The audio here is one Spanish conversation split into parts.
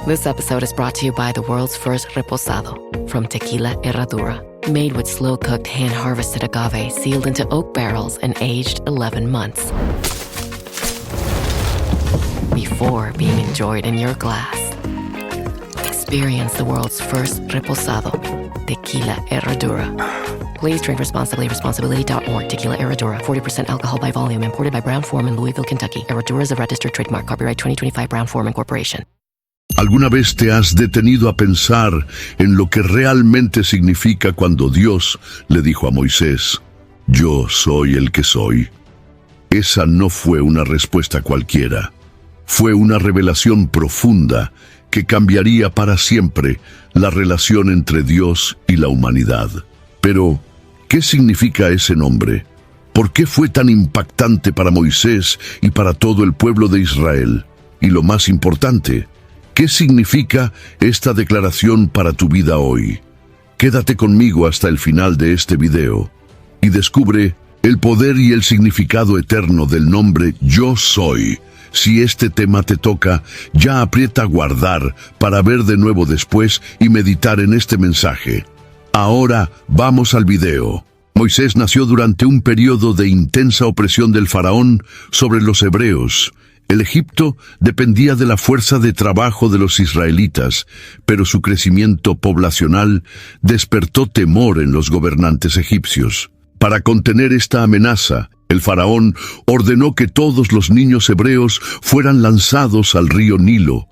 This episode is brought to you by the world's first reposado from Tequila Herradura. Made with slow-cooked, hand-harvested agave sealed into oak barrels and aged 11 months. Before being enjoyed in your glass. Experience the world's first reposado. Tequila Herradura. Please drink responsibly. Responsibility.org. Tequila Herradura. 40% alcohol by volume. Imported by Brown-Forman, Louisville, Kentucky. Herradura is a registered trademark. Copyright 2025 Brown-Forman Corporation. ¿Alguna vez te has detenido a pensar en lo que realmente significa cuando Dios le dijo a Moisés, "Yo soy el que soy"? Esa no fue una respuesta cualquiera. Fue una revelación profunda que cambiaría para siempre la relación entre Dios y la humanidad. Pero, ¿qué significa ese nombre? ¿Por qué fue tan impactante para Moisés y para todo el pueblo de Israel? Y lo más importante, ¿qué significa esta declaración para tu vida hoy? Quédate conmigo hasta el final de este video y descubre el poder y el significado eterno del nombre Yo Soy. Si este tema te toca, ya aprieta guardar para ver de nuevo después y meditar en este mensaje. Ahora vamos al video. Moisés nació durante un periodo de intensa opresión del faraón sobre los hebreos. El Egipto dependía de la fuerza de trabajo de los israelitas, pero su crecimiento poblacional despertó temor en los gobernantes egipcios. Para contener esta amenaza, el faraón ordenó que todos los niños hebreos fueran lanzados al río Nilo.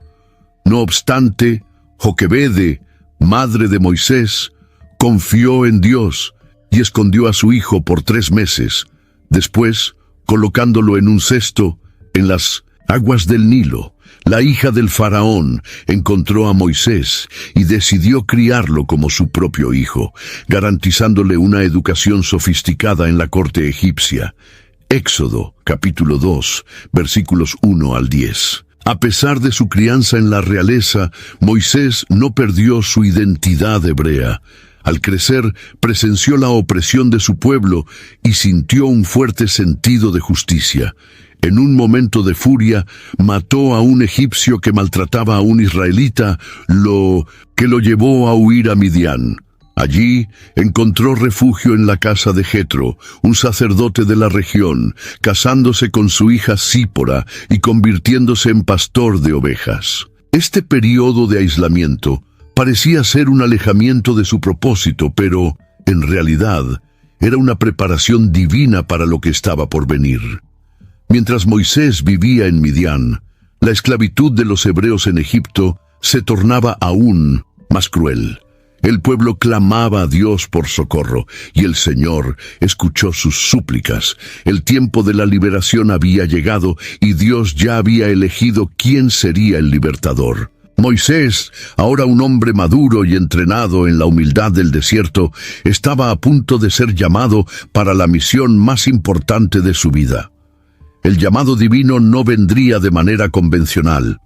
No obstante, Joquebede, madre de Moisés, confió en Dios y escondió a su hijo por 3 meses. Después, colocándolo en un cesto, en las aguas del Nilo, la hija del faraón encontró a Moisés y decidió criarlo como su propio hijo, garantizándole una educación sofisticada en la corte egipcia. Éxodo, capítulo 2, versículos 1 al 10. A pesar de su crianza en la realeza, Moisés no perdió su identidad hebrea. Al crecer, presenció la opresión de su pueblo y sintió un fuerte sentido de justicia. En un momento de furia, mató a un egipcio que maltrataba a un israelita, lo llevó a huir a Midian. Allí encontró refugio en la casa de Jetro, un sacerdote de la región, casándose con su hija Sípora y convirtiéndose en pastor de ovejas. Este periodo de aislamiento parecía ser un alejamiento de su propósito, pero, en realidad, era una preparación divina para lo que estaba por venir. Mientras Moisés vivía en Midian, la esclavitud de los hebreos en Egipto se tornaba aún más cruel. El pueblo clamaba a Dios por socorro, y el Señor escuchó sus súplicas. El tiempo de la liberación había llegado, y Dios ya había elegido quién sería el libertador. Moisés, ahora un hombre maduro y entrenado en la humildad del desierto, estaba a punto de ser llamado para la misión más importante de su vida. El llamado divino no vendría de manera convencional.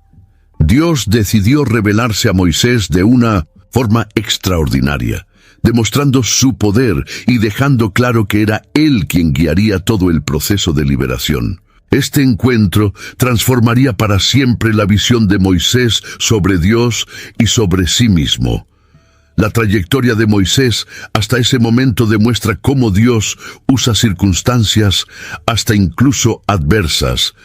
Dios decidió revelarse a Moisés de una forma extraordinaria, demostrando su poder y dejando claro que era Él quien guiaría todo el proceso de liberación. Este encuentro transformaría para siempre la visión de Moisés sobre Dios y sobre sí mismo. La trayectoria de Moisés hasta ese momento demuestra cómo Dios usa circunstancias, hasta incluso adversas,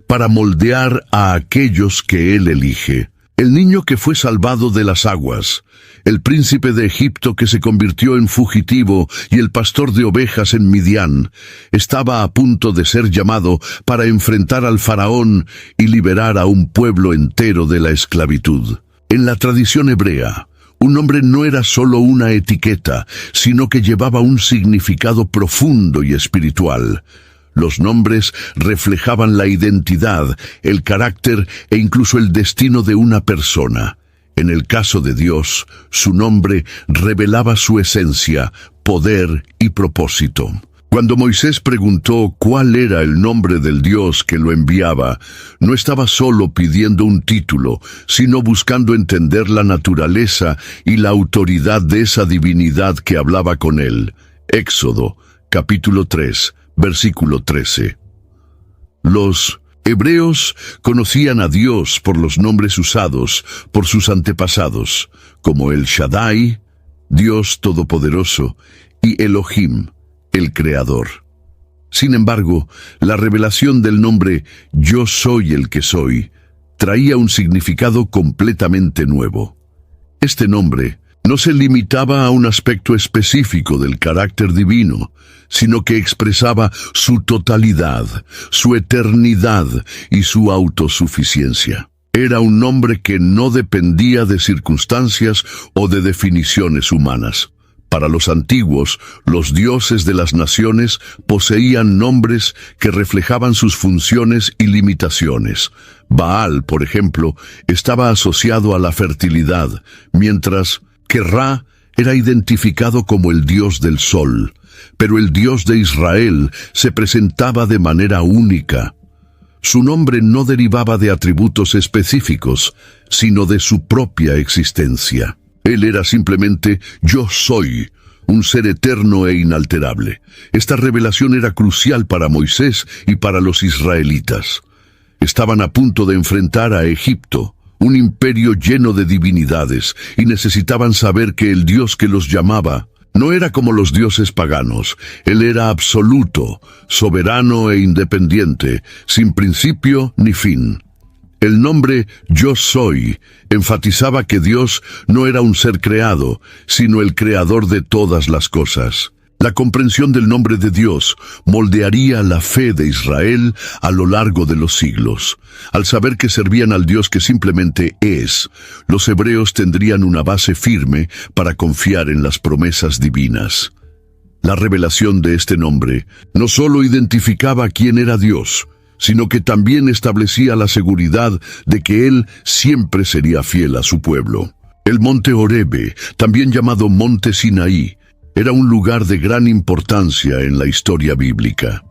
para moldear a aquellos que Él elige. El niño que fue salvado de las aguas, el príncipe de Egipto que se convirtió en fugitivo y el pastor de ovejas en Midian, estaba a punto de ser llamado para enfrentar al faraón y liberar a un pueblo entero de la esclavitud. En la tradición hebrea, un nombre no era solo una etiqueta, sino que llevaba un significado profundo y espiritual. Los nombres reflejaban la identidad, el carácter e incluso el destino de una persona. En el caso de Dios, su nombre revelaba su esencia, poder y propósito. Cuando Moisés preguntó cuál era el nombre del Dios que lo enviaba, no estaba solo pidiendo un título, sino buscando entender la naturaleza y la autoridad de esa divinidad que hablaba con él. Éxodo, capítulo 3, versículo 13. Los Hebreos conocían a Dios por los nombres usados por sus antepasados, como el Shaddai, Dios Todopoderoso, y Elohim, el Creador. Sin embargo, la revelación del nombre Yo soy el que soy traía un significado completamente nuevo. Este nombre no se limitaba a un aspecto específico del carácter divino, sino que expresaba su totalidad, su eternidad y su autosuficiencia. Era un nombre que no dependía de circunstancias o de definiciones humanas. Para los antiguos, los dioses de las naciones poseían nombres que reflejaban sus funciones y limitaciones. Baal, por ejemplo, estaba asociado a la fertilidad, mientras que Ra era identificado como el dios del sol. Pero el Dios de Israel se presentaba de manera única. Su nombre no derivaba de atributos específicos, sino de su propia existencia. Él era simplemente Yo soy, un ser eterno e inalterable. Esta revelación era crucial para Moisés y para los israelitas. Estaban a punto de enfrentar a Egipto, un imperio lleno de divinidades, y necesitaban saber que el Dios que los llamaba no era como los dioses paganos. Él era absoluto, soberano e independiente, sin principio ni fin. El nombre Yo soy enfatizaba que Dios no era un ser creado, sino el creador de todas las cosas. La comprensión del nombre de Dios moldearía la fe de Israel a lo largo de los siglos. Al saber que servían al Dios que simplemente es, los hebreos tendrían una base firme para confiar en las promesas divinas. La revelación de este nombre no solo identificaba quién era Dios, sino que también establecía la seguridad de que Él siempre sería fiel a su pueblo. El monte Horebe, también llamado monte Sinaí, era un lugar de gran importancia en la historia bíblica.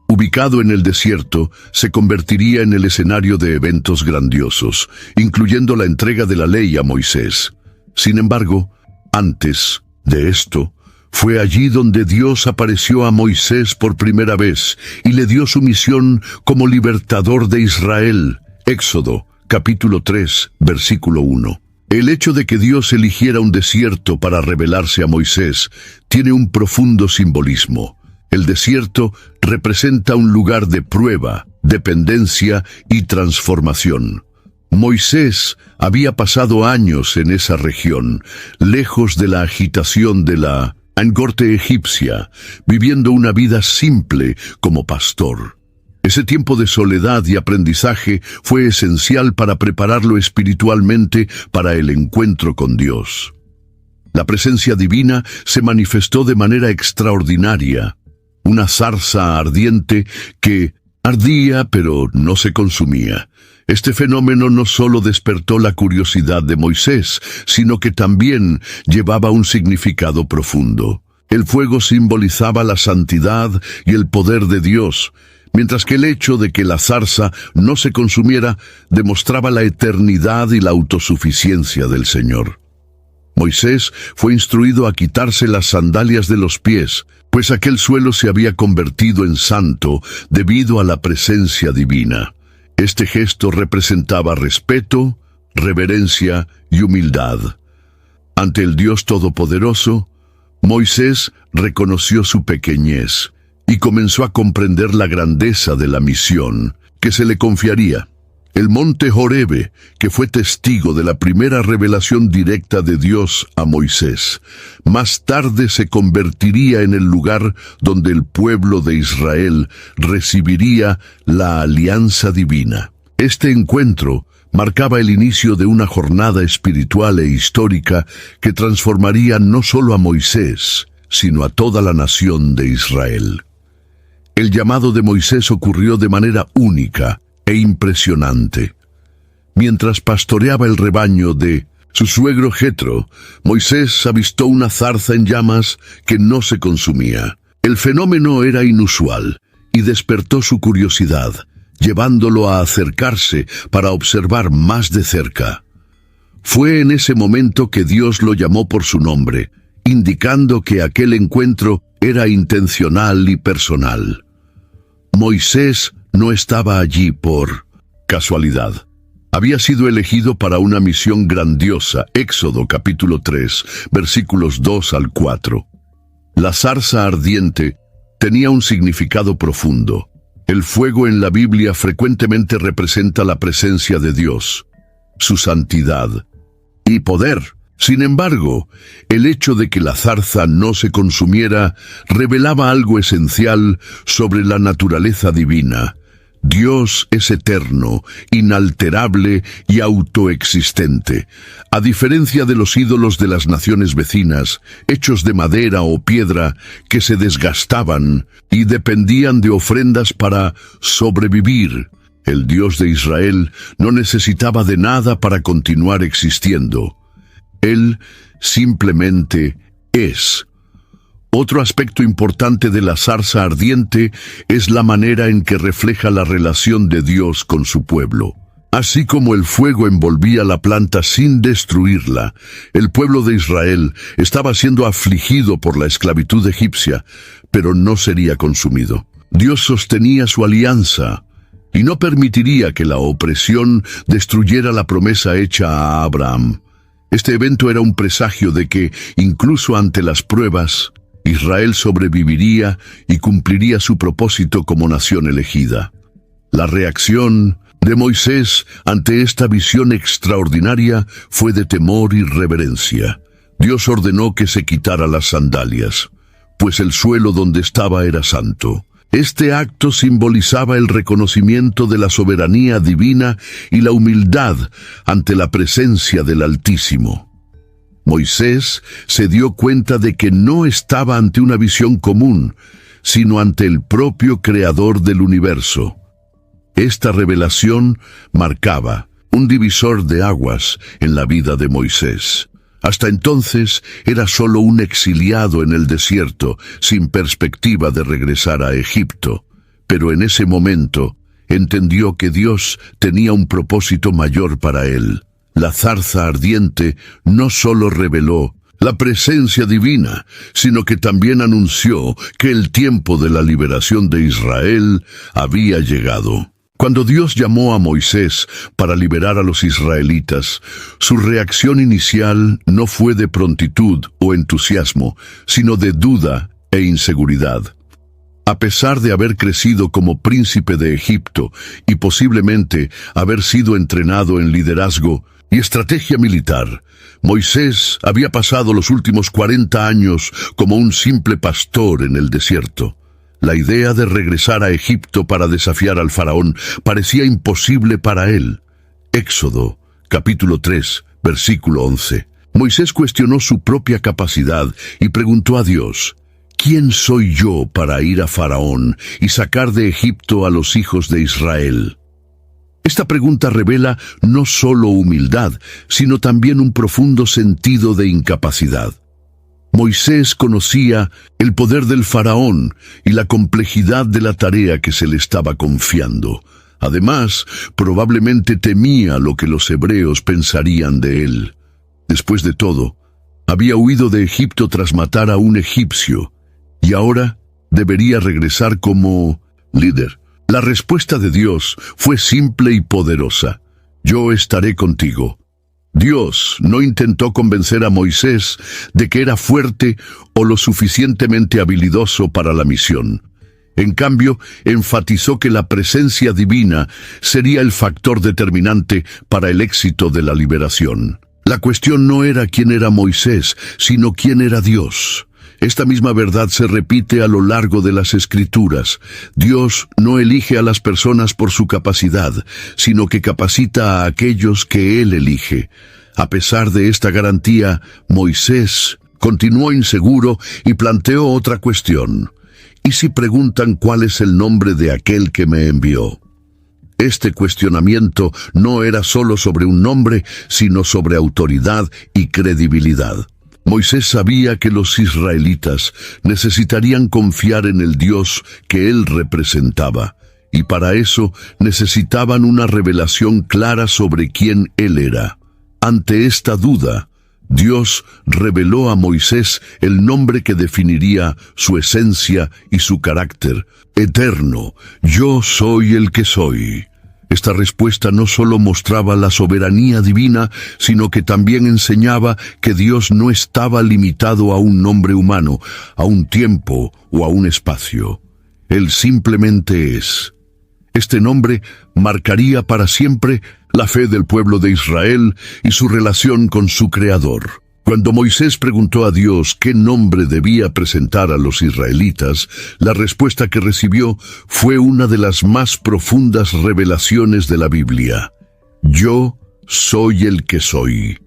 Ubicado en el desierto, se convertiría en el escenario de eventos grandiosos, incluyendo la entrega de la ley a Moisés. Sin embargo, antes de esto, fue allí donde Dios apareció a Moisés por primera vez y le dio su misión como libertador de Israel. Éxodo, capítulo 3, versículo 1. El hecho de que Dios eligiera un desierto para revelarse a Moisés tiene un profundo simbolismo. El desierto representa un lugar de prueba, dependencia y transformación. Moisés había pasado años en esa región, lejos de la agitación de la corte egipcia, viviendo una vida simple como pastor. Ese tiempo de soledad y aprendizaje fue esencial para prepararlo espiritualmente para el encuentro con Dios. La presencia divina se manifestó de manera extraordinaria, una zarza ardiente que ardía pero no se consumía. Este fenómeno no solo despertó la curiosidad de Moisés, sino que también llevaba un significado profundo. El fuego simbolizaba la santidad y el poder de Dios, mientras que el hecho de que la zarza no se consumiera demostraba la eternidad y la autosuficiencia del Señor. Moisés fue instruido a quitarse las sandalias de los pies, pues aquel suelo se había convertido en santo debido a la presencia divina. Este gesto representaba respeto, reverencia y humildad. Ante el Dios Todopoderoso, Moisés reconoció su pequeñez y comenzó a comprender la grandeza de la misión que se le confiaría. El monte Horebe, que fue testigo de la primera revelación directa de Dios a Moisés, más tarde se convertiría en el lugar donde el pueblo de Israel recibiría la alianza divina. Este encuentro marcaba el inicio de una jornada espiritual e histórica que transformaría no solo a Moisés, sino a toda la nación de Israel. El llamado de Moisés ocurrió de manera única e impresionante. Mientras pastoreaba el rebaño de su suegro Jetro, Moisés avistó una zarza en llamas que no se consumía. El fenómeno era inusual y despertó su curiosidad, llevándolo a acercarse para observar más de cerca. Fue en ese momento que Dios lo llamó por su nombre, indicando que aquel encuentro era intencional y personal. Moisés no estaba allí por casualidad. Había sido elegido para una misión grandiosa. Éxodo capítulo 3, versículos 2 al 4. La zarza ardiente tenía un significado profundo. El fuego en la Biblia frecuentemente representa la presencia de Dios, su santidad y poder. Sin embargo, el hecho de que la zarza no se consumiera revelaba algo esencial sobre la naturaleza divina. Dios es eterno, inalterable y autoexistente. A diferencia de los ídolos de las naciones vecinas, hechos de madera o piedra que se desgastaban y dependían de ofrendas para sobrevivir, el Dios de Israel no necesitaba de nada para continuar existiendo. Él simplemente es. Otro aspecto importante de la zarza ardiente es la manera en que refleja la relación de Dios con su pueblo. Así como el fuego envolvía la planta sin destruirla, el pueblo de Israel estaba siendo afligido por la esclavitud egipcia, pero no sería consumido. Dios sostenía su alianza y no permitiría que la opresión destruyera la promesa hecha a Abraham. Este evento era un presagio de que, incluso ante las pruebas, Israel sobreviviría y cumpliría su propósito como nación elegida. La reacción de Moisés ante esta visión extraordinaria fue de temor y reverencia. Dios ordenó que se quitara las sandalias, pues el suelo donde estaba era santo. Este acto simbolizaba el reconocimiento de la soberanía divina y la humildad ante la presencia del Altísimo. Moisés se dio cuenta de que no estaba ante una visión común, sino ante el propio Creador del universo. Esta revelación marcaba un divisor de aguas en la vida de Moisés. Hasta entonces era solo un exiliado en el desierto, sin perspectiva de regresar a Egipto. Pero en ese momento entendió que Dios tenía un propósito mayor para él. La zarza ardiente no solo reveló la presencia divina, sino que también anunció que el tiempo de la liberación de Israel había llegado. Cuando Dios llamó a Moisés para liberar a los israelitas, su reacción inicial no fue de prontitud o entusiasmo, sino de duda e inseguridad. A pesar de haber crecido como príncipe de Egipto y posiblemente haber sido entrenado en liderazgo y estrategia militar, Moisés había pasado los últimos 40 años como un simple pastor en el desierto. La idea de regresar a Egipto para desafiar al faraón parecía imposible para él. Éxodo, capítulo 3, versículo 11. Moisés cuestionó su propia capacidad y preguntó a Dios: ¿quién soy yo para ir a Faraón y sacar de Egipto a los hijos de Israel? Esta pregunta revela no solo humildad, sino también un profundo sentido de incapacidad. Moisés conocía el poder del faraón y la complejidad de la tarea que se le estaba confiando. Además, probablemente temía lo que los hebreos pensarían de él. Después de todo, había huido de Egipto tras matar a un egipcio, y ahora debería regresar como líder. La respuesta de Dios fue simple y poderosa: yo estaré contigo. Dios no intentó convencer a Moisés de que era fuerte o lo suficientemente habilidoso para la misión. En cambio, enfatizó que la presencia divina sería el factor determinante para el éxito de la liberación. La cuestión no era quién era Moisés, sino quién era Dios. Esta misma verdad se repite a lo largo de las Escrituras. Dios no elige a las personas por su capacidad, sino que capacita a aquellos que Él elige. A pesar de esta garantía, Moisés continuó inseguro y planteó otra cuestión: ¿y si preguntan cuál es el nombre de aquel que me envió? Este cuestionamiento no era solo sobre un nombre, sino sobre autoridad y credibilidad. Moisés sabía que los israelitas necesitarían confiar en el Dios que él representaba, y para eso necesitaban una revelación clara sobre quién él era. Ante esta duda, Dios reveló a Moisés el nombre que definiría su esencia y su carácter: eterno, yo soy el que soy. Esta respuesta no solo mostraba la soberanía divina, sino que también enseñaba que Dios no estaba limitado a un nombre humano, a un tiempo o a un espacio. Él simplemente es. Este nombre marcaría para siempre la fe del pueblo de Israel y su relación con su Creador. Cuando Moisés preguntó a Dios qué nombre debía presentar a los israelitas, la respuesta que recibió fue una de las más profundas revelaciones de la Biblia: yo soy el que soy.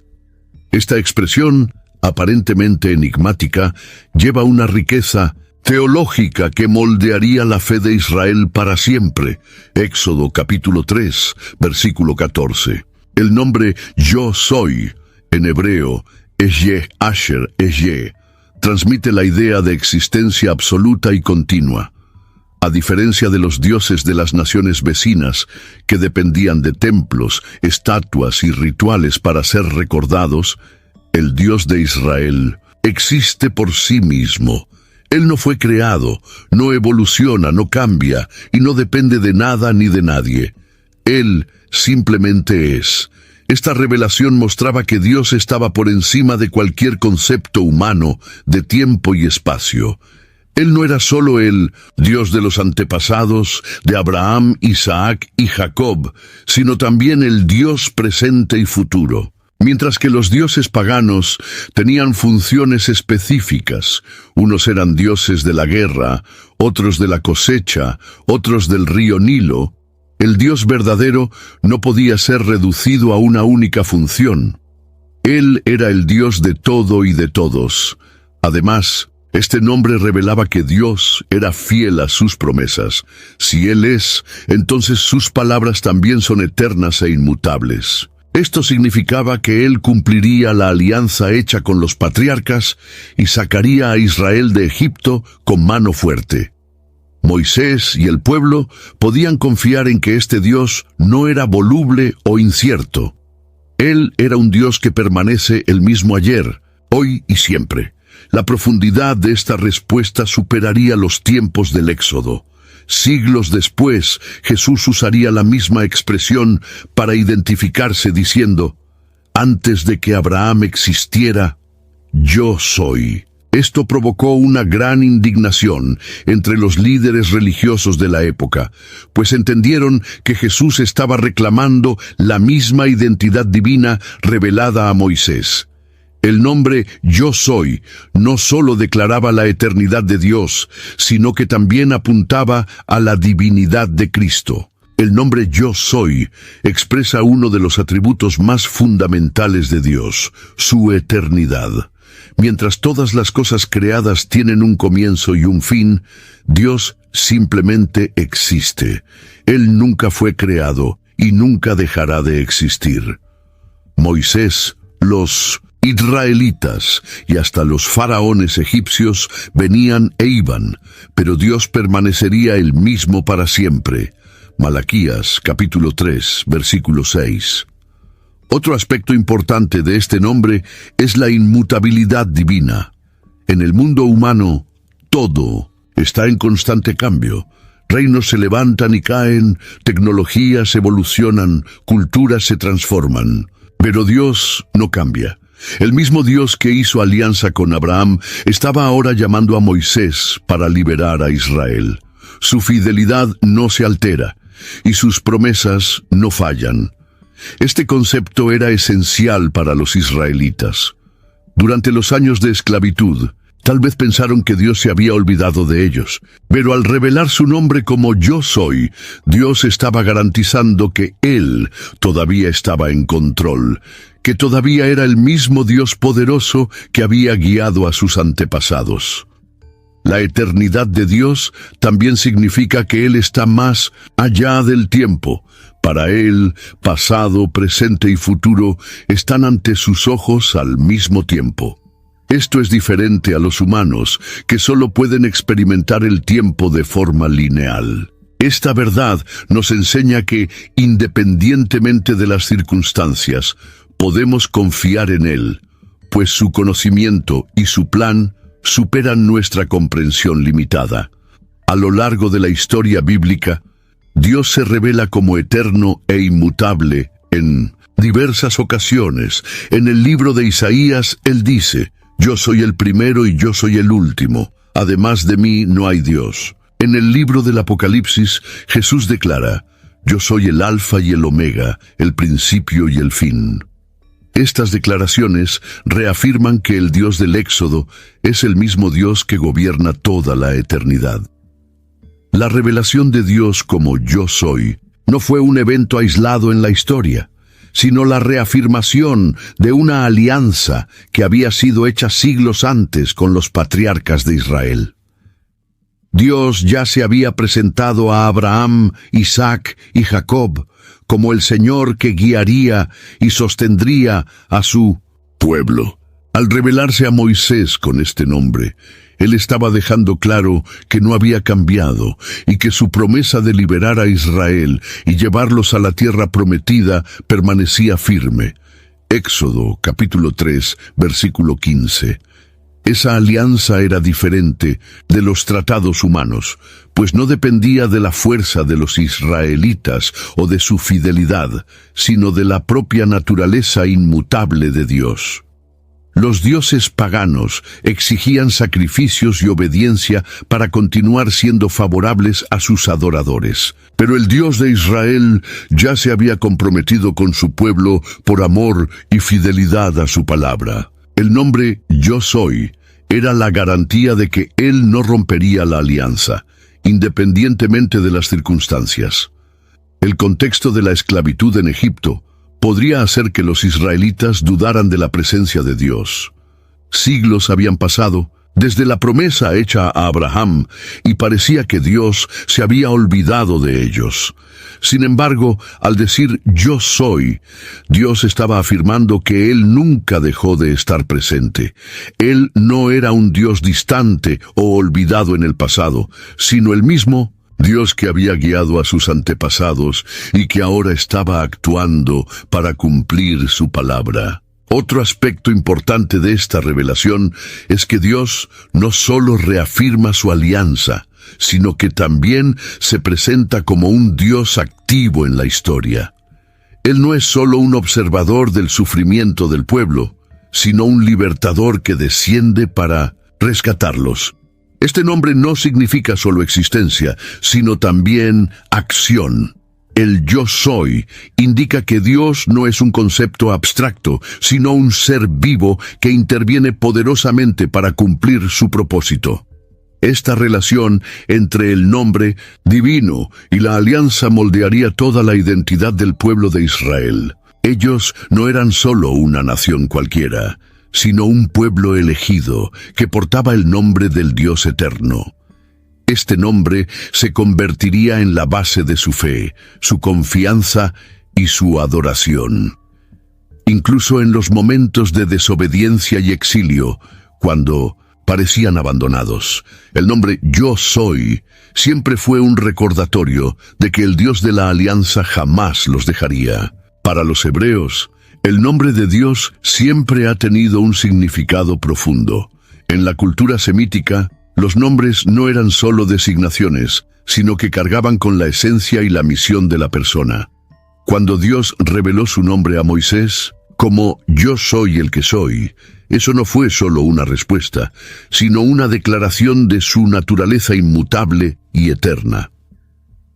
Esta expresión, aparentemente enigmática, lleva una riqueza teológica que moldearía la fe de Israel para siempre. Éxodo capítulo 3, versículo 14. El nombre yo soy, en hebreo, Ehyeh Asher Ehyeh, transmite la idea de existencia absoluta y continua. A diferencia de los dioses de las naciones vecinas, que dependían de templos, estatuas y rituales para ser recordados, el Dios de Israel existe por sí mismo. Él no fue creado, no evoluciona, no cambia y no depende de nada ni de nadie. Él simplemente es. Esta revelación mostraba que Dios estaba por encima de cualquier concepto humano de tiempo y espacio. Él no era solo el Dios de los antepasados, de Abraham, Isaac y Jacob, sino también el Dios presente y futuro. Mientras que los dioses paganos tenían funciones específicas, unos eran dioses de la guerra, otros de la cosecha, otros del río Nilo, el Dios verdadero no podía ser reducido a una única función. Él era el Dios de todo y de todos. Además, este nombre revelaba que Dios era fiel a sus promesas. Si Él es, entonces sus palabras también son eternas e inmutables. Esto significaba que Él cumpliría la alianza hecha con los patriarcas y sacaría a Israel de Egipto con mano fuerte. Moisés y el pueblo podían confiar en que este Dios no era voluble o incierto. Él era un Dios que permanece el mismo ayer, hoy y siempre. La profundidad de esta respuesta superaría los tiempos del Éxodo. Siglos después, Jesús usaría la misma expresión para identificarse diciendo: antes de que Abraham existiera, yo soy. Esto provocó una gran indignación entre los líderes religiosos de la época, pues entendieron que Jesús estaba reclamando la misma identidad divina revelada a Moisés. El nombre Yo Soy no solo declaraba la eternidad de Dios, sino que también apuntaba a la divinidad de Cristo. El nombre Yo Soy expresa uno de los atributos más fundamentales de Dios, su eternidad. Mientras todas las cosas creadas tienen un comienzo y un fin, Dios simplemente existe. Él nunca fue creado y nunca dejará de existir. Moisés, los israelitas y hasta los faraones egipcios venían e iban, pero Dios permanecería el mismo para siempre. Malaquías, capítulo 3, versículo 6. Otro aspecto importante de este nombre es la inmutabilidad divina. En el mundo humano, todo está en constante cambio. Reinos se levantan y caen, tecnologías evolucionan, culturas se transforman. Pero Dios no cambia. El mismo Dios que hizo alianza con Abraham estaba ahora llamando a Moisés para liberar a Israel. Su fidelidad no se altera y sus promesas no fallan. Este concepto era esencial para los israelitas. Durante los años de esclavitud, tal vez pensaron que Dios se había olvidado de ellos, pero al revelar su nombre como Yo Soy, Dios estaba garantizando que Él todavía estaba en control, que todavía era el mismo Dios poderoso que había guiado a sus antepasados. La eternidad de Dios también significa que Él está más allá del tiempo. Para Él, pasado, presente y futuro están ante sus ojos al mismo tiempo. Esto es diferente a los humanos, que solo pueden experimentar el tiempo de forma lineal. Esta verdad nos enseña que, independientemente de las circunstancias, podemos confiar en Él, pues su conocimiento y su plan superan nuestra comprensión limitada. A lo largo de la historia bíblica, Dios se revela como eterno e inmutable en diversas ocasiones. En el libro de Isaías, Él dice: «Yo soy el primero y yo soy el último. Además de mí no hay Dios». En el libro del Apocalipsis, Jesús declara: «Yo soy el Alfa y el Omega, el principio y el fin». Estas declaraciones reafirman que el Dios del Éxodo es el mismo Dios que gobierna toda la eternidad. La revelación de Dios como Yo Soy no fue un evento aislado en la historia, sino la reafirmación de una alianza que había sido hecha siglos antes con los patriarcas de Israel. Dios ya se había presentado a Abraham, Isaac y Jacob como el Señor que guiaría y sostendría a su pueblo. Al revelarse a Moisés con este nombre, Él estaba dejando claro que no había cambiado y que su promesa de liberar a Israel y llevarlos a la tierra prometida permanecía firme. Éxodo capítulo 3, versículo 15. Esa alianza era diferente de los tratados humanos, pues no dependía de la fuerza de los israelitas o de su fidelidad, sino de la propia naturaleza inmutable de Dios. Los dioses paganos exigían sacrificios y obediencia para continuar siendo favorables a sus adoradores. Pero el Dios de Israel ya se había comprometido con su pueblo por amor y fidelidad a su palabra. El nombre Yo Soy era la garantía de que Él no rompería la alianza, independientemente de las circunstancias. El contexto de la esclavitud en Egipto podría hacer que los israelitas dudaran de la presencia de Dios. Siglos habían pasado desde la promesa hecha a Abraham y parecía que Dios se había olvidado de ellos. Sin embargo, al decir Yo Soy, Dios estaba afirmando que Él nunca dejó de estar presente. Él no era un Dios distante o olvidado en el pasado, sino el mismo Dios que había guiado a sus antepasados y que ahora estaba actuando para cumplir su palabra. Otro aspecto importante de esta revelación es que Dios no solo reafirma su alianza, sino que también se presenta como un Dios activo en la historia. Él no es solo un observador del sufrimiento del pueblo, sino un libertador que desciende para rescatarlos. Este nombre no significa solo existencia, sino también acción. El Yo Soy indica que Dios no es un concepto abstracto, sino un ser vivo que interviene poderosamente para cumplir su propósito. Esta relación entre el nombre divino y la alianza moldearía toda la identidad del pueblo de Israel. Ellos no eran solo una nación cualquiera, sino un pueblo elegido que portaba el nombre del Dios eterno. Este nombre se convertiría en la base de su fe, su confianza y su adoración. Incluso en los momentos de desobediencia y exilio, cuando parecían abandonados, el nombre Yo Soy siempre fue un recordatorio de que el Dios de la alianza jamás los dejaría. Para los hebreos, el nombre de Dios siempre ha tenido un significado profundo. En la cultura semítica, los nombres no eran solo designaciones, sino que cargaban con la esencia y la misión de la persona. Cuando Dios reveló su nombre a Moisés, como Yo soy el que soy, eso no fue solo una respuesta, sino una declaración de su naturaleza inmutable y eterna.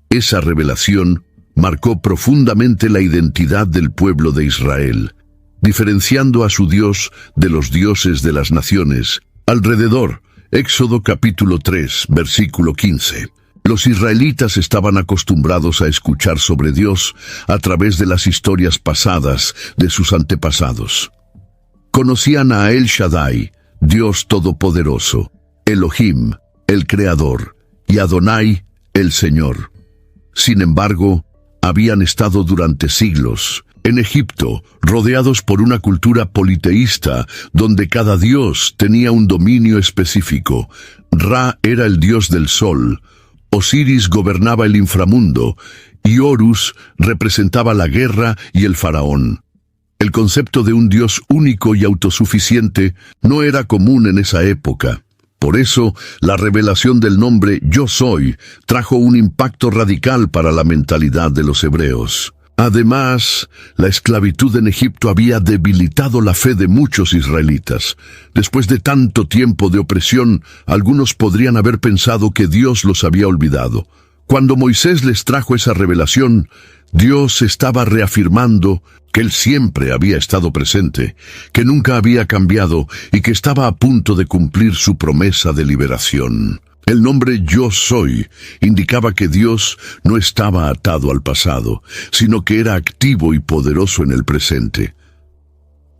Esa revelación marcó profundamente la identidad del pueblo de Israel, diferenciando a su Dios de los dioses de las naciones. Alrededor, Éxodo capítulo 3, versículo 15. Los israelitas estaban acostumbrados a escuchar sobre Dios a través de las historias pasadas de sus antepasados. Conocían a El Shaddai, Dios Todopoderoso, Elohim, el Creador, y Adonai, el Señor. Sin embargo, habían estado durante siglos en Egipto, rodeados por una cultura politeísta, donde cada dios tenía un dominio específico. Ra era el dios del sol, Osiris gobernaba el inframundo, y Horus representaba la guerra y el faraón. El concepto de un Dios único y autosuficiente no era común en esa época. Por eso, la revelación del nombre Yo Soy trajo un impacto radical para la mentalidad de los hebreos. Además, la esclavitud en Egipto había debilitado la fe de muchos israelitas. Después de tanto tiempo de opresión, algunos podrían haber pensado que Dios los había olvidado. Cuando Moisés les trajo esa revelación, Dios estaba reafirmando que Él siempre había estado presente, que nunca había cambiado y que estaba a punto de cumplir su promesa de liberación. El nombre Yo Soy indicaba que Dios no estaba atado al pasado, sino que era activo y poderoso en el presente.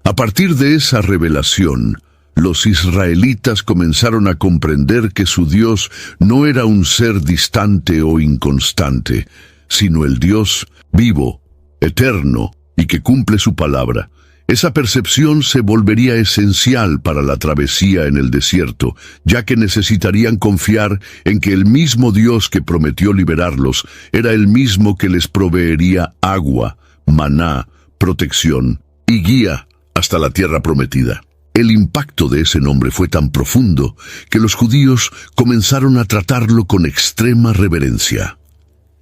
A partir de esa revelación, los israelitas comenzaron a comprender que su Dios no era un ser distante o inconstante, sino el Dios vivo, eterno y que cumple su palabra. Esa percepción se volvería esencial para la travesía en el desierto, ya que necesitarían confiar en que el mismo Dios que prometió liberarlos era el mismo que les proveería agua, maná, protección y guía hasta la tierra prometida. El impacto de ese nombre fue tan profundo que los judíos comenzaron a tratarlo con extrema reverencia.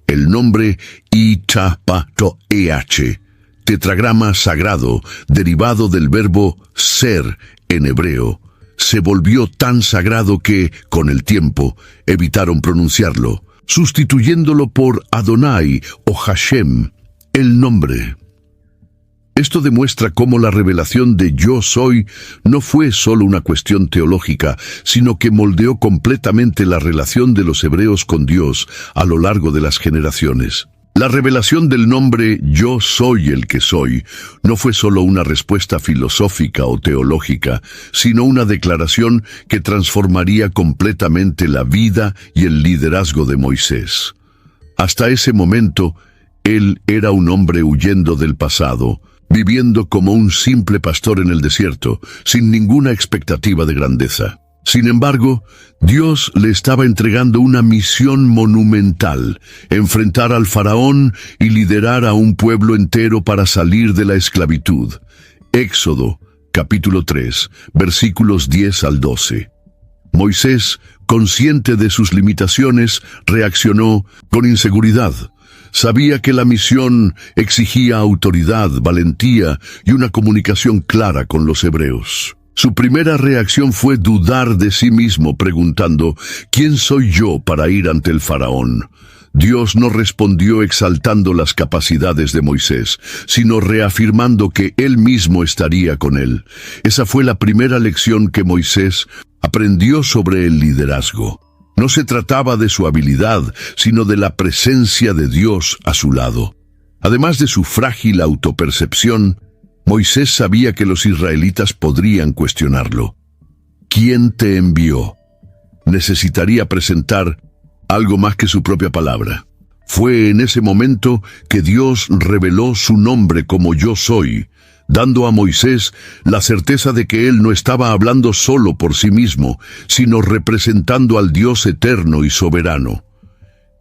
El nombre Itapatoeh, tetragrama sagrado, derivado del verbo ser en hebreo, se volvió tan sagrado que, con el tiempo, evitaron pronunciarlo, sustituyéndolo por Adonai o Hashem, el nombre. Esto demuestra cómo la revelación de Yo Soy no fue solo una cuestión teológica, sino que moldeó completamente la relación de los hebreos con Dios a lo largo de las generaciones. La revelación del nombre Yo Soy el que soy no fue solo una respuesta filosófica o teológica, sino una declaración que transformaría completamente la vida y el liderazgo de Moisés. Hasta ese momento, él era un hombre huyendo del pasado, viviendo como un simple pastor en el desierto, sin ninguna expectativa de grandeza. Sin embargo, Dios le estaba entregando una misión monumental: enfrentar al faraón y liderar a un pueblo entero para salir de la esclavitud. Éxodo, capítulo 3, versículos 10 al 12. Moisés, consciente de sus limitaciones, reaccionó con inseguridad. Sabía que la misión exigía autoridad, valentía y una comunicación clara con los hebreos. Su primera reacción fue dudar de sí mismo, preguntando: ¿quién soy yo para ir ante el faraón? Dios no respondió exaltando las capacidades de Moisés, sino reafirmando que Él mismo estaría con él. Esa fue la primera lección que Moisés aprendió sobre el liderazgo. No se trataba de su habilidad, sino de la presencia de Dios a su lado. Además de su frágil autopercepción, Moisés sabía que los israelitas podrían cuestionarlo. ¿Quién te envió? Necesitaría presentar algo más que su propia palabra. Fue en ese momento que Dios reveló su nombre como Yo Soy, dando a Moisés la certeza de que él no estaba hablando solo por sí mismo, sino representando al Dios eterno y soberano.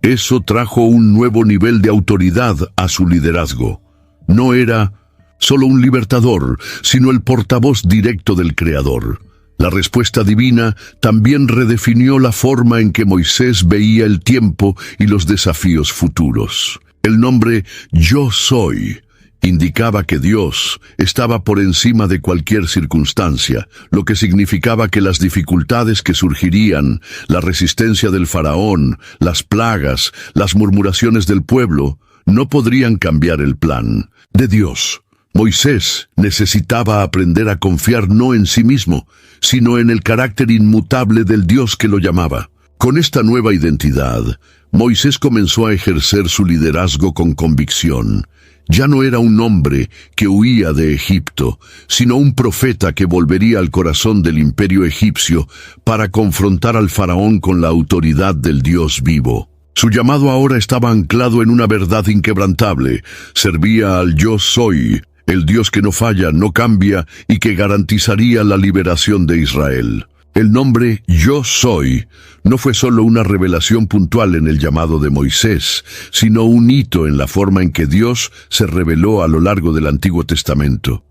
Eso trajo un nuevo nivel de autoridad a su liderazgo. No era solo un libertador, sino el portavoz directo del Creador. La respuesta divina también redefinió la forma en que Moisés veía el tiempo y los desafíos futuros. El nombre Yo Soy indicaba que Dios estaba por encima de cualquier circunstancia, lo que significaba que las dificultades que surgirían, la resistencia del faraón, las plagas, las murmuraciones del pueblo, no podrían cambiar el plan de Dios. Moisés necesitaba aprender a confiar no en sí mismo, sino en el carácter inmutable del Dios que lo llamaba. Con esta nueva identidad, Moisés comenzó a ejercer su liderazgo con convicción. Ya no era un hombre que huía de Egipto, sino un profeta que volvería al corazón del imperio egipcio para confrontar al faraón con la autoridad del Dios vivo. Su llamado ahora estaba anclado en una verdad inquebrantable. Servía al Yo Soy, el Dios que no falla, no cambia y que garantizaría la liberación de Israel. El nombre Yo Soy no fue solo una revelación puntual en el llamado de Moisés, sino un hito en la forma en que Dios se reveló a lo largo del Antiguo Testamento.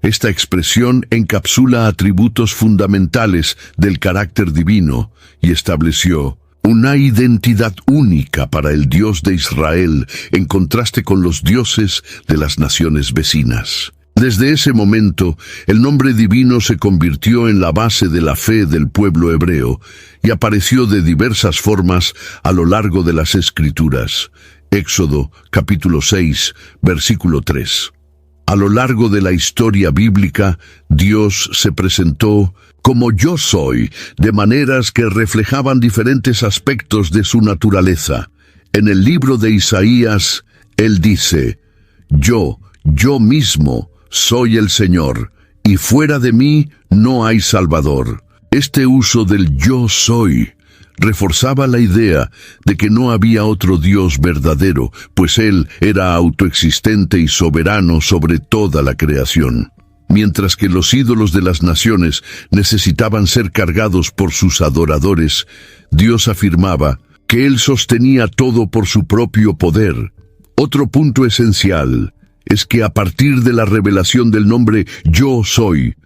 Esta expresión encapsula atributos fundamentales del carácter divino y estableció una identidad única para el Dios de Israel en contraste con los dioses de las naciones vecinas. Desde ese momento, el nombre divino se convirtió en la base de la fe del pueblo hebreo y apareció de diversas formas a lo largo de las Escrituras. Éxodo, capítulo 6, versículo 3. A lo largo de la historia bíblica, Dios se presentó como Yo Soy, de maneras que reflejaban diferentes aspectos de su naturaleza. En el libro de Isaías, Él dice, yo mismo, soy el Señor, y fuera de mí no hay Salvador. Este uso del Yo Soy reforzaba la idea de que no había otro Dios verdadero, pues Él era autoexistente y soberano sobre toda la creación. Mientras que los ídolos de las naciones necesitaban ser cargados por sus adoradores, Dios afirmaba que Él sostenía todo por su propio poder. Otro punto esencial es que a partir de la revelación del nombre Yo Soy,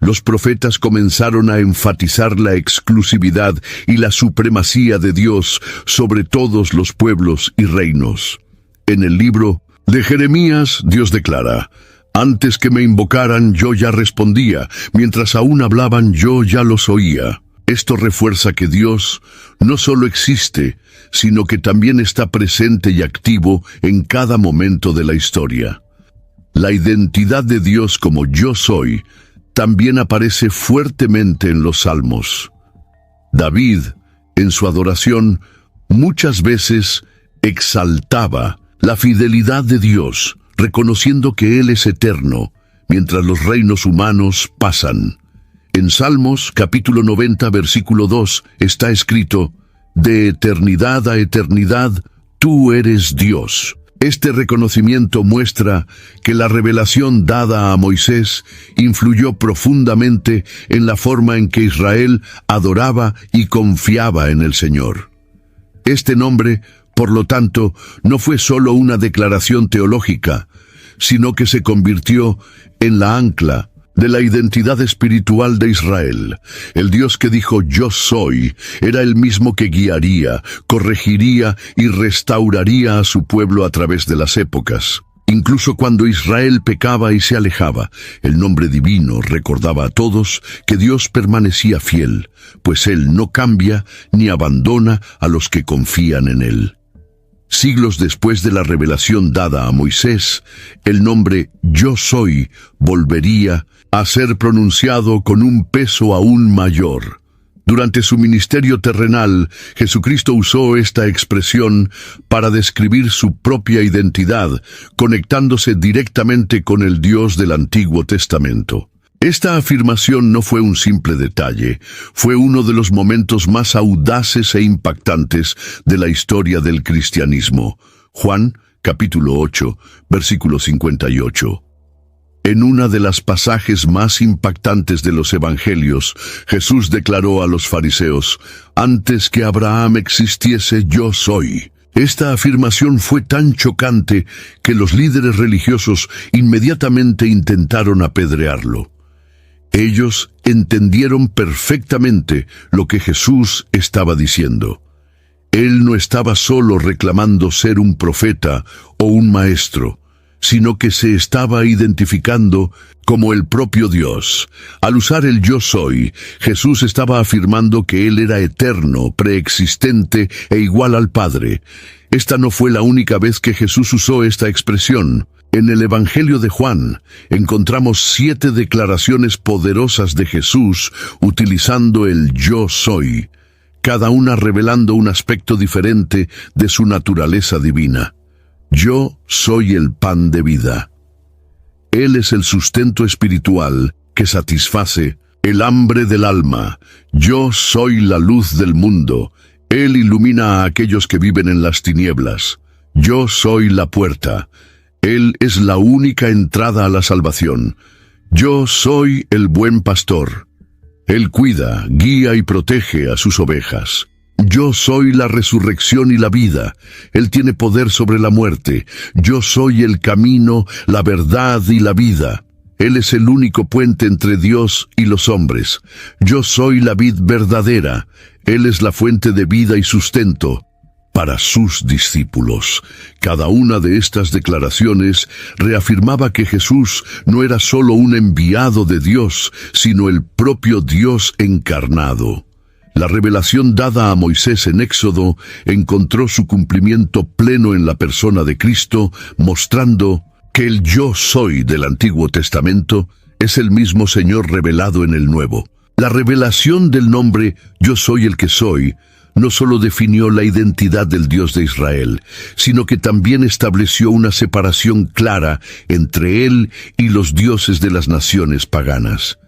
los profetas comenzaron a enfatizar la exclusividad y la supremacía de Dios sobre todos los pueblos y reinos. En el libro de Jeremías, Dios declara, antes que me invocaran yo ya respondía, mientras aún hablaban yo ya los oía. Esto refuerza que Dios no solo existe, sino que también está presente y activo en cada momento de la historia. La identidad de Dios como Yo Soy también aparece fuertemente en los Salmos. David, en su adoración, muchas veces exaltaba la fidelidad de Dios, reconociendo que Él es eterno, mientras los reinos humanos pasan. En Salmos, capítulo 90, versículo 2, está escrito, de eternidad a eternidad, tú eres Dios. Este reconocimiento muestra que la revelación dada a Moisés influyó profundamente en la forma en que Israel adoraba y confiaba en el Señor. Este nombre, por lo tanto, no fue solo una declaración teológica, sino que se convirtió en la ancla de la identidad espiritual de Israel. El Dios que dijo Yo Soy era el mismo que guiaría, corregiría y restauraría a su pueblo a través de las épocas. Incluso cuando Israel pecaba y se alejaba, el nombre divino recordaba a todos que Dios permanecía fiel, pues Él no cambia ni abandona a los que confían en Él. Siglos después de la revelación dada a Moisés, el nombre Yo Soy volvería a ser pronunciado con un peso aún mayor. Durante su ministerio terrenal, Jesucristo usó esta expresión para describir su propia identidad, conectándose directamente con el Dios del Antiguo Testamento. Esta afirmación no fue un simple detalle, fue uno de los momentos más audaces e impactantes de la historia del cristianismo. Juan, capítulo 8, versículo 58. En una de las pasajes más impactantes de los Evangelios, Jesús declaró a los fariseos, «Antes que Abraham existiese, yo soy». Esta afirmación fue tan chocante que los líderes religiosos inmediatamente intentaron apedrearlo. Ellos entendieron perfectamente lo que Jesús estaba diciendo. Él no estaba solo reclamando ser un profeta o un maestro, sino que se estaba identificando como el propio Dios. Al usar el Yo Soy, Jesús estaba afirmando que Él era eterno, preexistente e igual al Padre. Esta no fue la única vez que Jesús usó esta expresión. En el Evangelio de Juan encontramos 7 declaraciones poderosas de Jesús utilizando el Yo Soy, cada una revelando un aspecto diferente de su naturaleza divina. Yo soy el pan de vida. Él es el sustento espiritual que satisface el hambre del alma. Yo soy la luz del mundo. Él ilumina a aquellos que viven en las tinieblas. Yo soy la puerta. Él es la única entrada a la salvación. Yo soy el buen pastor. Él cuida, guía y protege a sus ovejas. Yo soy la resurrección y la vida. Él tiene poder sobre la muerte. Yo soy el camino, la verdad y la vida. Él es el único puente entre Dios y los hombres. Yo soy la vid verdadera. Él es la fuente de vida y sustento para sus discípulos. Cada una de estas declaraciones reafirmaba que Jesús no era solo un enviado de Dios, sino el propio Dios encarnado. La revelación dada a Moisés en Éxodo encontró su cumplimiento pleno en la persona de Cristo, mostrando que el Yo Soy del Antiguo Testamento es el mismo Señor revelado en el Nuevo. La revelación del nombre Yo Soy el que soy no solo definió la identidad del Dios de Israel, sino que también estableció una separación clara entre Él y los dioses de las naciones paganas.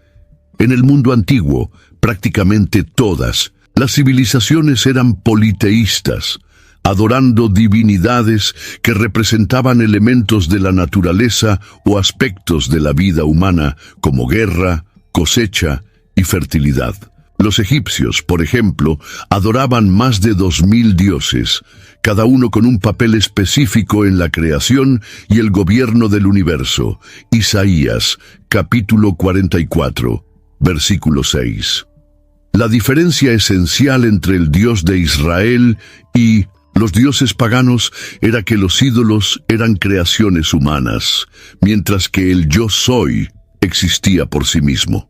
En el mundo antiguo, prácticamente todas las civilizaciones eran politeístas, adorando divinidades que representaban elementos de la naturaleza o aspectos de la vida humana, como guerra, cosecha y fertilidad. Los egipcios, por ejemplo, adoraban más de 2000 dioses, cada uno con un papel específico en la creación y el gobierno del universo. Isaías, capítulo 44, versículo 6. La diferencia esencial entre el Dios de Israel y los dioses paganos era que los ídolos eran creaciones humanas, mientras que el Yo Soy existía por sí mismo.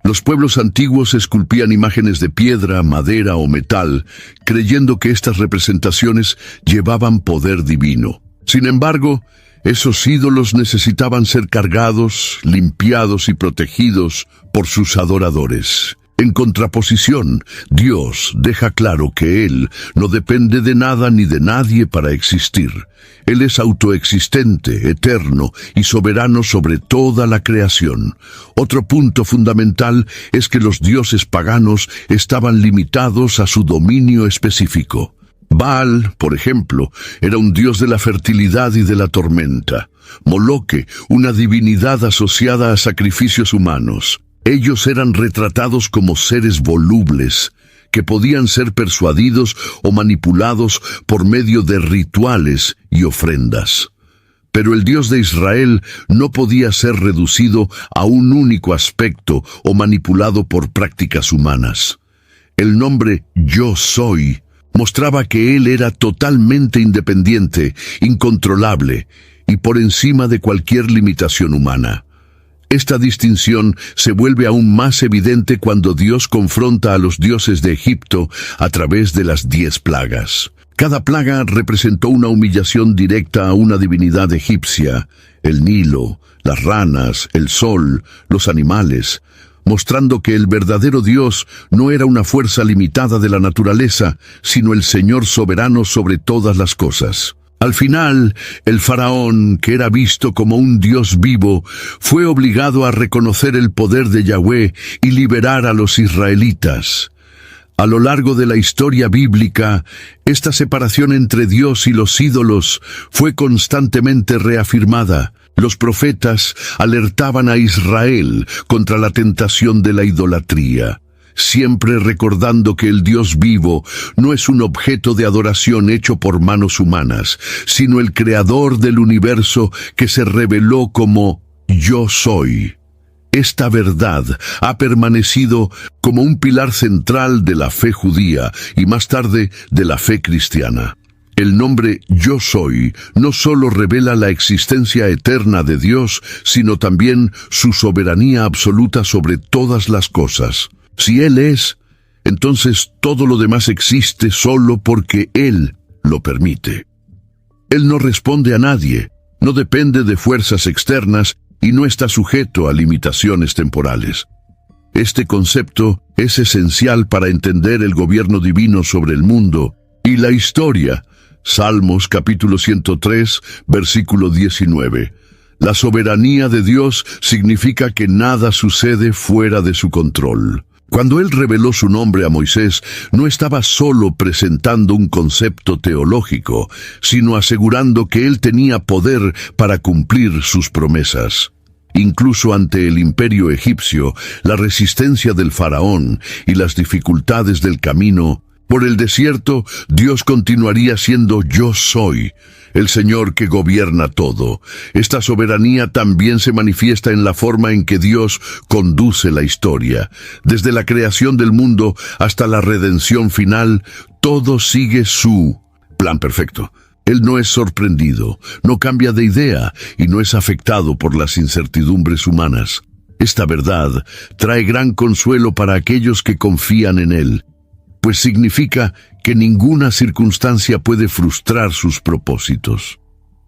Los pueblos antiguos esculpían imágenes de piedra, madera o metal, creyendo que estas representaciones llevaban poder divino. Sin embargo, esos ídolos necesitaban ser cargados, limpiados y protegidos por sus adoradores. En contraposición, Dios deja claro que Él no depende de nada ni de nadie para existir. Él es autoexistente, eterno y soberano sobre toda la creación. Otro punto fundamental es que los dioses paganos estaban limitados a su dominio específico. Baal, por ejemplo, era un dios de la fertilidad y de la tormenta. Moloque, una divinidad asociada a sacrificios humanos. Ellos eran retratados como seres volubles, que podían ser persuadidos o manipulados por medio de rituales y ofrendas. Pero el Dios de Israel no podía ser reducido a un único aspecto o manipulado por prácticas humanas. El nombre Yo Soy mostraba que Él era totalmente independiente, incontrolable y por encima de cualquier limitación humana. Esta distinción se vuelve aún más evidente cuando Dios confronta a los dioses de Egipto a través de las 10 plagas. Cada plaga representó una humillación directa a una divinidad egipcia, el Nilo, las ranas, el sol, los animales, mostrando que el verdadero Dios no era una fuerza limitada de la naturaleza, sino el Señor soberano sobre todas las cosas. Al final, el faraón, que era visto como un Dios vivo, fue obligado a reconocer el poder de Yahweh y liberar a los israelitas. A lo largo de la historia bíblica, esta separación entre Dios y los ídolos fue constantemente reafirmada. Los profetas alertaban a Israel contra la tentación de la idolatría, siempre recordando que el Dios vivo no es un objeto de adoración hecho por manos humanas, sino el creador del universo que se reveló como Yo Soy. Esta verdad ha permanecido como un pilar central de la fe judía y más tarde de la fe cristiana. El nombre Yo Soy no solo revela la existencia eterna de Dios, sino también su soberanía absoluta sobre todas las cosas. Si Él es, entonces todo lo demás existe solo porque Él lo permite. Él no responde a nadie, no depende de fuerzas externas y no está sujeto a limitaciones temporales. Este concepto es esencial para entender el gobierno divino sobre el mundo y la historia. Salmos capítulo 103, versículo 19. La soberanía de Dios significa que nada sucede fuera de su control. Cuando Él reveló su nombre a Moisés, no estaba solo presentando un concepto teológico, sino asegurando que Él tenía poder para cumplir sus promesas. Incluso ante el imperio egipcio, la resistencia del faraón y las dificultades del camino por el desierto, Dios continuaría siendo Yo Soy, el Señor que gobierna todo. Esta soberanía también se manifiesta en la forma en que Dios conduce la historia. Desde la creación del mundo hasta la redención final, todo sigue su plan perfecto. Él no es sorprendido, no cambia de idea y no es afectado por las incertidumbres humanas. Esta verdad trae gran consuelo para aquellos que confían en Él, pues significa que ninguna circunstancia puede frustrar sus propósitos.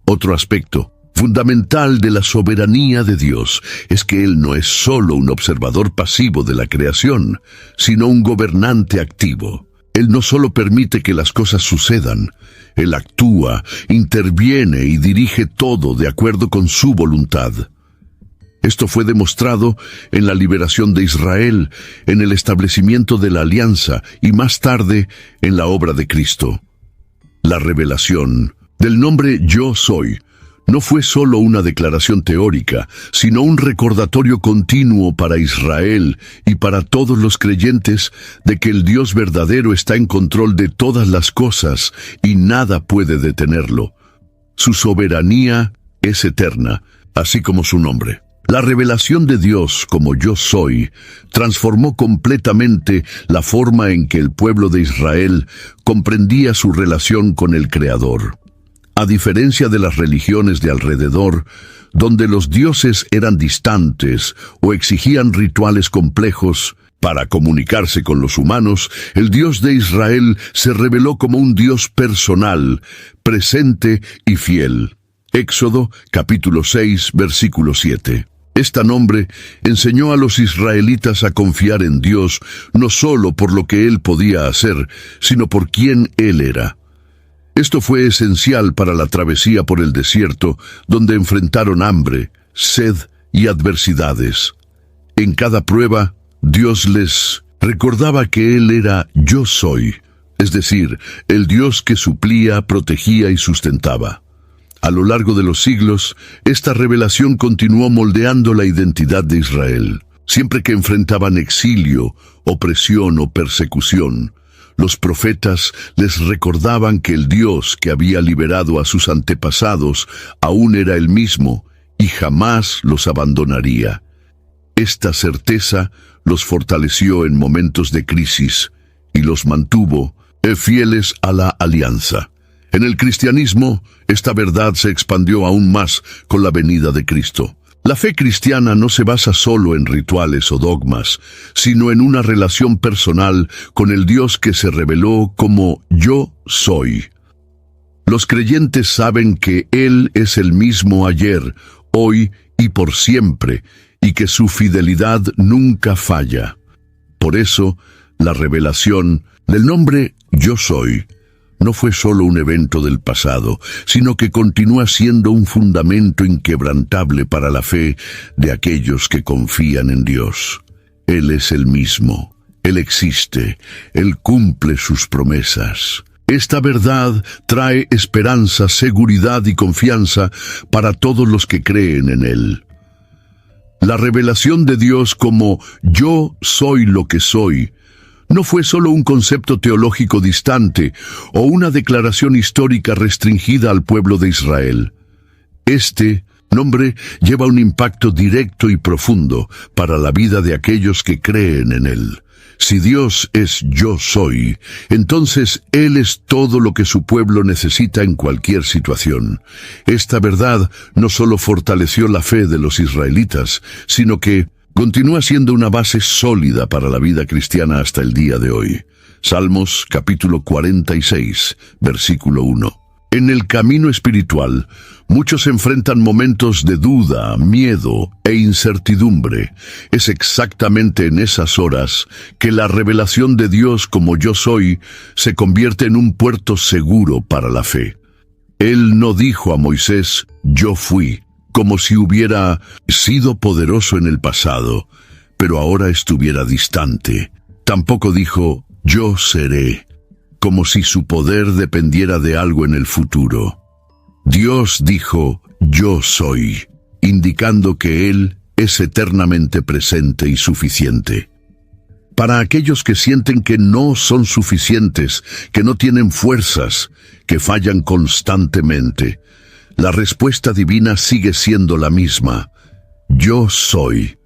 Otro aspecto fundamental de la soberanía de Dios es que Él no es solo un observador pasivo de la creación, sino un gobernante activo. Él no solo permite que las cosas sucedan, Él actúa, interviene y dirige todo de acuerdo con su voluntad. Esto fue demostrado en la liberación de Israel, en el establecimiento de la alianza y más tarde en la obra de Cristo. La revelación del nombre Yo Soy no fue solo una declaración teórica, sino un recordatorio continuo para Israel y para todos los creyentes de que el Dios verdadero está en control de todas las cosas y nada puede detenerlo. Su soberanía es eterna, así como su nombre. La revelación de Dios como Yo Soy transformó completamente la forma en que el pueblo de Israel comprendía su relación con el Creador. A diferencia de las religiones de alrededor, donde los dioses eran distantes o exigían rituales complejos para comunicarse con los humanos, el Dios de Israel se reveló como un Dios personal, presente y fiel. Éxodo capítulo 6, versículo 7. Este nombre enseñó a los israelitas a confiar en Dios no solo por lo que Él podía hacer, sino por quién Él era. Esto fue esencial para la travesía por el desierto, donde enfrentaron hambre, sed y adversidades. En cada prueba, Dios les recordaba que Él era Yo Soy, es decir, el Dios que suplía, protegía y sustentaba. A lo largo de los siglos, esta revelación continuó moldeando la identidad de Israel. Siempre que enfrentaban exilio, opresión o persecución, los profetas les recordaban que el Dios que había liberado a sus antepasados aún era el mismo y jamás los abandonaría. Esta certeza los fortaleció en momentos de crisis y los mantuvo fieles a la alianza. En el cristianismo, esta verdad se expandió aún más con la venida de Cristo. La fe cristiana no se basa solo en rituales o dogmas, sino en una relación personal con el Dios que se reveló como Yo Soy. Los creyentes saben que Él es el mismo ayer, hoy y por siempre, y que su fidelidad nunca falla. Por eso, la revelación del nombre Yo Soy no fue solo un evento del pasado, sino que continúa siendo un fundamento inquebrantable para la fe de aquellos que confían en Dios. Él es el mismo, Él existe, Él cumple sus promesas. Esta verdad trae esperanza, seguridad y confianza para todos los que creen en Él. La revelación de Dios como Yo soy lo que soy no fue solo un concepto teológico distante o una declaración histórica restringida al pueblo de Israel. Este nombre lleva un impacto directo y profundo para la vida de aquellos que creen en Él. Si Dios es Yo Soy, entonces Él es todo lo que su pueblo necesita en cualquier situación. Esta verdad no solo fortaleció la fe de los israelitas, sino que continúa siendo una base sólida para la vida cristiana hasta el día de hoy. Salmos capítulo 46, versículo 1. En el camino espiritual, muchos enfrentan momentos de duda, miedo e incertidumbre. Es exactamente en esas horas que la revelación de Dios como Yo Soy se convierte en un puerto seguro para la fe. Él no dijo a Moisés, Yo fui, como si hubiera sido poderoso en el pasado, pero ahora estuviera distante. Tampoco dijo, Yo seré, como si su poder dependiera de algo en el futuro. Dios dijo, Yo soy, indicando que Él es eternamente presente y suficiente. Para aquellos que sienten que no son suficientes, que no tienen fuerzas, que fallan constantemente, la respuesta divina sigue siendo la misma. Yo soy.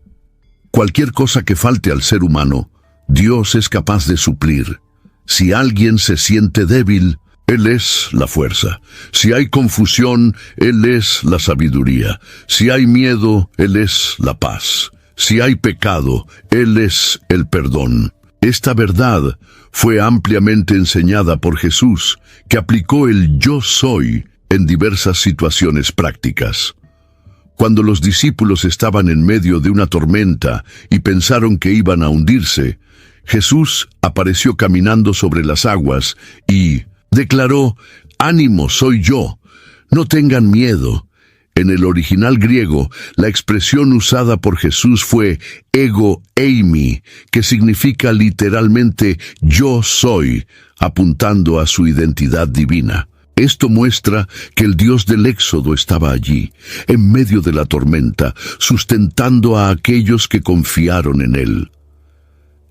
Cualquier cosa que falte al ser humano, Dios es capaz de suplir. Si alguien se siente débil, Él es la fuerza. Si hay confusión, Él es la sabiduría. Si hay miedo, Él es la paz. Si hay pecado, Él es el perdón. Esta verdad fue ampliamente enseñada por Jesús, que aplicó el yo soy en diversas situaciones prácticas. Cuando los discípulos estaban en medio de una tormenta y pensaron que iban a hundirse, Jesús apareció caminando sobre las aguas y declaró: «Ánimo, soy yo, no tengan miedo». En el original griego, la expresión usada por Jesús fue ego eimi, que significa literalmente yo soy, apuntando a su identidad divina. Esto muestra que el Dios del Éxodo estaba allí, en medio de la tormenta, sustentando a aquellos que confiaron en Él.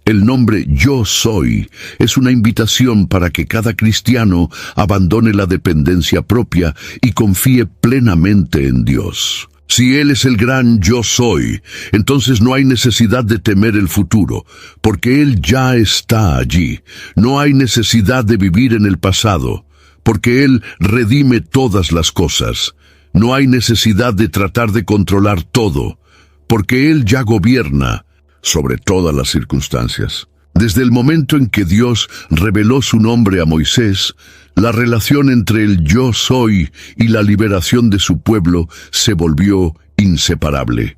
El nombre Yo Soy es una invitación para que cada cristiano abandone la dependencia propia y confíe plenamente en Dios. Si Él es el gran Yo Soy, entonces no hay necesidad de temer el futuro, porque Él ya está allí. No hay necesidad de vivir en el pasado, porque Él redime todas las cosas. No hay necesidad de tratar de controlar todo, porque Él ya gobierna sobre todas las circunstancias. Desde el momento en que Dios reveló su nombre a Moisés, la relación entre el yo soy y la liberación de su pueblo se volvió inseparable.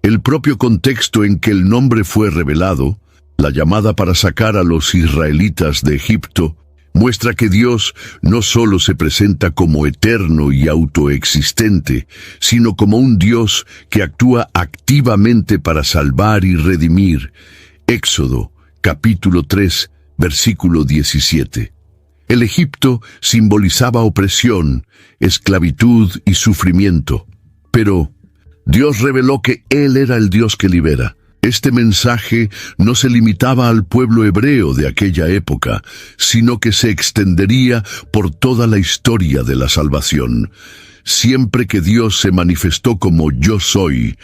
El propio contexto en que el nombre fue revelado, la llamada para sacar a los israelitas de Egipto, muestra que Dios no solo se presenta como eterno y autoexistente, sino como un Dios que actúa activamente para salvar y redimir. Éxodo, capítulo 3, versículo 17. El Egipto simbolizaba opresión, esclavitud y sufrimiento, pero Dios reveló que Él era el Dios que libera. Este mensaje no se limitaba al pueblo hebreo de aquella época, sino que se extendería por toda la historia de la salvación. Siempre que Dios se manifestó como Yo Soy,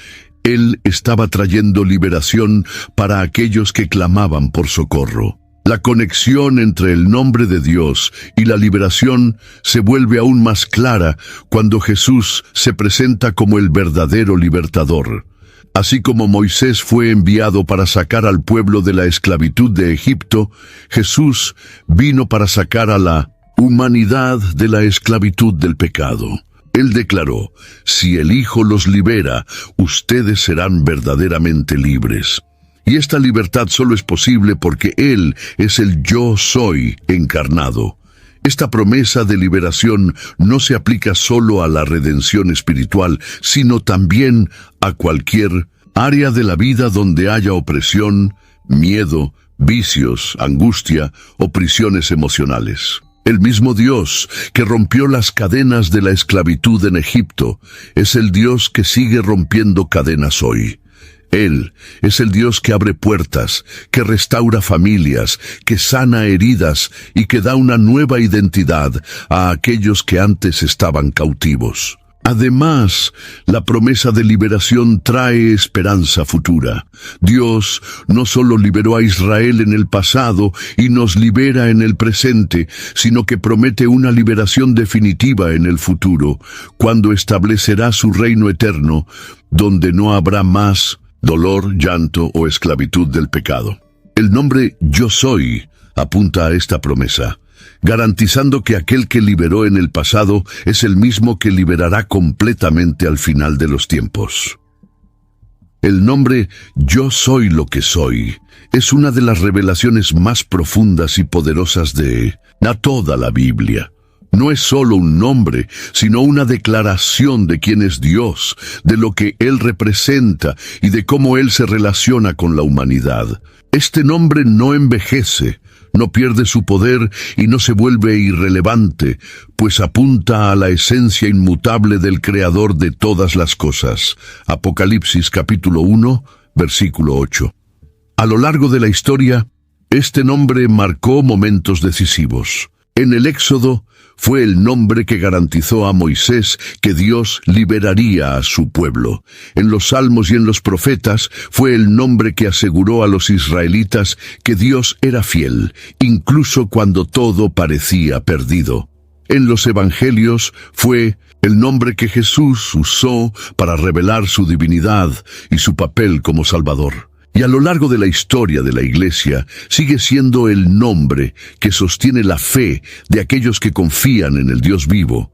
Él estaba trayendo liberación para aquellos que clamaban por socorro. La conexión entre el nombre de Dios y la liberación se vuelve aún más clara cuando Jesús se presenta como el verdadero libertador. Así como Moisés fue enviado para sacar al pueblo de la esclavitud de Egipto, Jesús vino para sacar a la humanidad de la esclavitud del pecado. Él declaró: «Si el Hijo los libera, ustedes serán verdaderamente libres». Y esta libertad solo es posible porque Él es el Yo Soy encarnado. Esta promesa de liberación no se aplica solo a la redención espiritual, sino también a cualquier área de la vida donde haya opresión, miedo, vicios, angustia o prisiones emocionales. El mismo Dios que rompió las cadenas de la esclavitud en Egipto es el Dios que sigue rompiendo cadenas hoy. Él es el Dios que abre puertas, que restaura familias, que sana heridas y que da una nueva identidad a aquellos que antes estaban cautivos. Además, la promesa de liberación trae esperanza futura. Dios no solo liberó a Israel en el pasado y nos libera en el presente, sino que promete una liberación definitiva en el futuro, cuando establecerá su reino eterno, donde no habrá más dolor, llanto o esclavitud del pecado. El nombre Yo Soy apunta a esta promesa, garantizando que aquel que liberó en el pasado es el mismo que liberará completamente al final de los tiempos. El nombre Yo Soy lo que soy es una de las revelaciones más profundas y poderosas de toda la Biblia. No es solo un nombre, sino una declaración de quién es Dios, de lo que Él representa y de cómo Él se relaciona con la humanidad. Este nombre no envejece, no pierde su poder y no se vuelve irrelevante, pues apunta a la esencia inmutable del Creador de todas las cosas. Apocalipsis capítulo 1, versículo 8. A lo largo de la historia, este nombre marcó momentos decisivos. En el Éxodo, fue el nombre que garantizó a Moisés que Dios liberaría a su pueblo. En los Salmos y en los profetas, fue el nombre que aseguró a los israelitas que Dios era fiel, incluso cuando todo parecía perdido. En los Evangelios, fue el nombre que Jesús usó para revelar su divinidad y su papel como Salvador. Y a lo largo de la historia de la Iglesia, sigue siendo el nombre que sostiene la fe de aquellos que confían en el Dios vivo.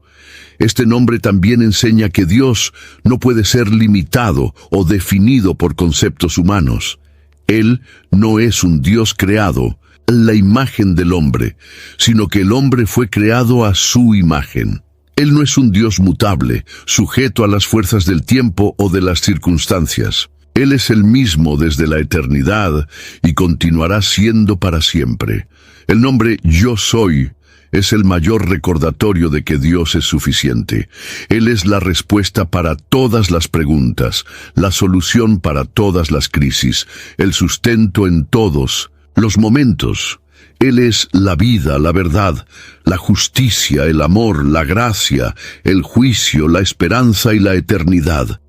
Este nombre también enseña que Dios no puede ser limitado o definido por conceptos humanos. Él no es un Dios creado, la imagen del hombre, sino que el hombre fue creado a su imagen. Él no es un Dios mutable, sujeto a las fuerzas del tiempo o de las circunstancias. Él es el mismo desde la eternidad y continuará siendo para siempre. El nombre Yo Soy es el mayor recordatorio de que Dios es suficiente. Él es la respuesta para todas las preguntas, la solución para todas las crisis, el sustento en todos los momentos. Él es la vida, la verdad, la justicia, el amor, la gracia, el juicio, la esperanza y la eternidad.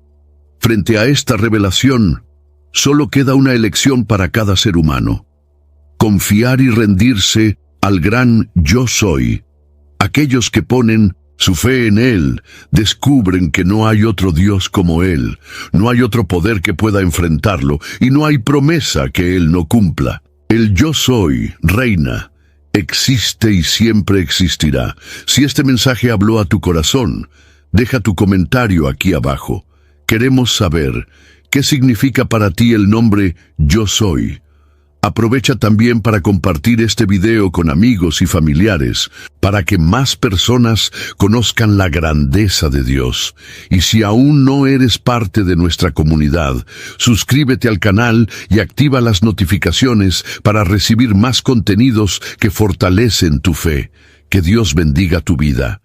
Frente a esta revelación, solo queda una elección para cada ser humano: confiar y rendirse al gran Yo Soy. Aquellos que ponen su fe en Él descubren que no hay otro Dios como Él, no hay otro poder que pueda enfrentarlo y no hay promesa que Él no cumpla. El Yo Soy reina, existe y siempre existirá. Si este mensaje habló a tu corazón, deja tu comentario aquí abajo. Queremos saber qué significa para ti el nombre Yo Soy. Aprovecha también para compartir este video con amigos y familiares para que más personas conozcan la grandeza de Dios. Y si aún no eres parte de nuestra comunidad, suscríbete al canal y activa las notificaciones para recibir más contenidos que fortalecen tu fe. Que Dios bendiga tu vida.